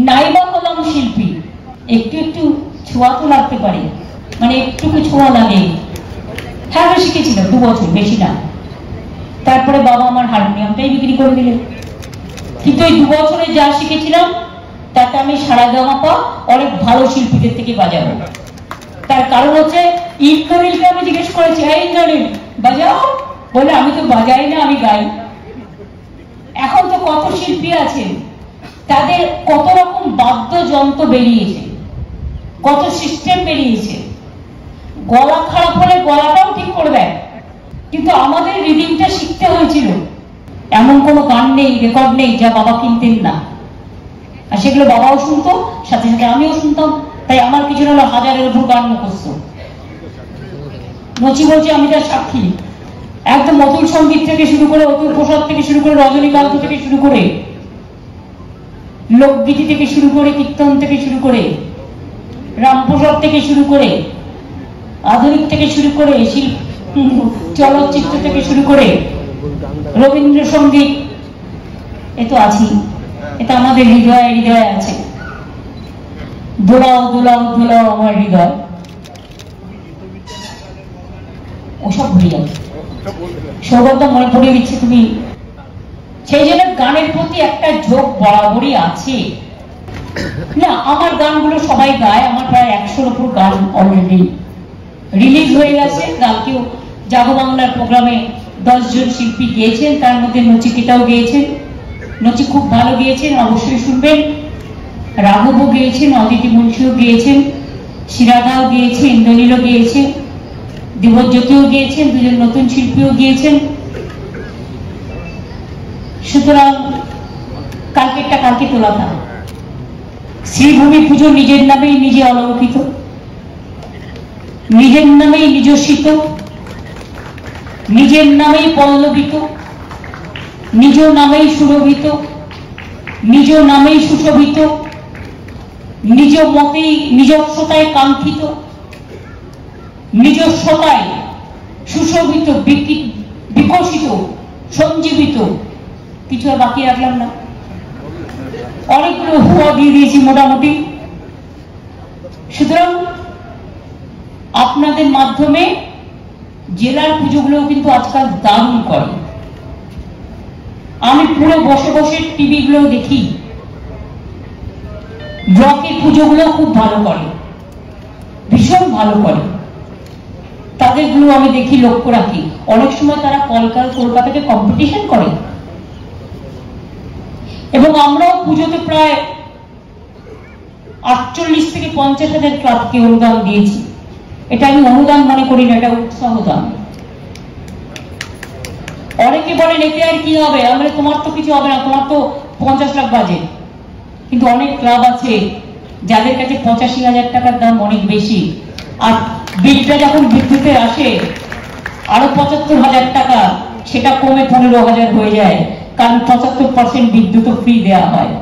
নাইবা হলাম শিল্পী, একটু একটু ছোঁয়া তো লাগতে পারে, মানে একটুকু ছোঁয়া লাগে। হ্যাঁ আমি শিখেছিলাম 2 বছর, বেশি না। তারপরে বাবা আমার হারমোনিয়ামটাই বিক্রি করে দিলেন। কিন্তু ওই 2 বছরে যা শিখেছিলাম তাতে আমি সারেগামাপা অনেক ভালো শিল্পীদের থেকে বাজাবো। তার কারণ হচ্ছে ইন্দ্রনীলকে আমি জিজ্ঞেস করেছি, হ্যাঁ ইন্দ্রনীল বাজাও, বলে আমি তো বাজাই না, আমি গাই। এখন তো কত শিল্পী আছে, তাদের কত রকম বাদ্যযন্ত্র বেরিয়েছে, কত সিস্টেম বেরিয়েছে। গলা খারাপ হলে গলাটাও ঠিক করে দেয়, কিন্তু আমাদের রিডিংটা শিখতে হয়েছিল। এমন কোনো গান নেই, রেকর্ড নেই যা বাবা কিনতেন না, আর সেগুলো বাবাও শুনতো, সাথে সাথে আমিও শুনতাম। তাই আমার কিছু হলো 1000-এর উপর গান মুখস্থ। নচি বলছে আমি তার সাক্ষী। একদম অতুল সঙ্গীত থেকে শুরু করে, অতুল প্রসাদ থেকে শুরু করে, রজনীকান্ত থেকে শুরু করে, লোকগীতি থেকে শুরু করে, কীর্তন থেকে শুরু করে, রামপ্রসাদ থেকে শুরু করে, আধুনিক থেকে শুরু করে, চলচ্চিত্র থেকে শুরু করে, রবীন্দ্রসঙ্গীত, এ তো আছি। এটা আমাদের হৃদয়ে হৃদয়ে আছে। দোলাও দোলাও দোলাও আমার হৃদয়, ওসব ভুলে যাবে। সৌগত মনে পড়ে দিচ্ছে তুমি। সেই জন্য গানের প্রতি একটা ঝোঁক বরাবরই আছে। না, আমার গানগুলো সবাই গায়। আমার প্রায় 100-র উপর গান অলরেডি রিলিজ হয়ে গেছে। কালকেও জাগো বাংলার প্রোগ্রামে 10 জন শিল্পী গিয়েছেন, তার মধ্যে নচিকেতাও গিয়েছেন। নচি খুব ভালো গিয়েছেন, অবশ্যই শুনবেন। রাঘবও গিয়েছেন, অদিতি মুন্সিও গিয়েছেন, শিরাদাও গিয়েছে, ইন্দ্রনীলও গিয়েছে, দেবজ্যোতিও গিয়েছেন, 2 জন নতুন শিল্পীও গিয়েছেন। সুতরাং কালকেরটা কালকে তোলা থাক। শ্রীভূমি পুজো নিজের নামেই নিজে অলঙ্কিত, নিজের নামেই নিজস্বিত, নিজের নামেই পল্লবিত, নিজ নামেই সুরভিত, নিজ নামেই সুশোভিত, নিজ মতেই নিজস্বতায় কাঙ্ক্ষিত, নিজস্বতায় সুশোভিত, বিকশিত, সঞ্জীবিত। কিছু আর বাকি রাখলাম না, অনেকগুলো হুয়া দিয়ে দিয়েছি মোটামুটি। সুতরাং আপনাদের মাধ্যমে জেলার পুজোগুলো কিন্তু আজকাল দারুণ করে। আমি পুরো বসে বসে টিভি গুলো দেখি। ব্লকের পুজোগুলো খুব ভালো করে, ভীষণ ভালো করে। তাদেরগুলো আমি দেখি, লক্ষ্য রাখি। অনেক সময় তারা কলকাতাকে কম্পিটিশন করে। এবং আমরাও পুজোতে প্রায় 48 থেকে 50,000 ক্লাবকে অনুদান দিয়েছি। এটা আমি অনুদান মনে করি না, এটা উৎসাহ দান। অনেকে বলেন এতে আর কি হবে, আমরা তোমার তো কিছু হবে না, তোমার তো 50 লাখ বাজেট। কিন্তু অনেক ক্লাব আছে যাদের কাছে 85,000 টাকার দাম অনেক বেশি, আর বিলটা যখন বিদ্যুতে আসে আরো 75,000 টাকা, সেটা কমে 15,000 হয়ে যায়, কারণ 75% বিদ্যুৎ ফ্রি দেওয়া হয়।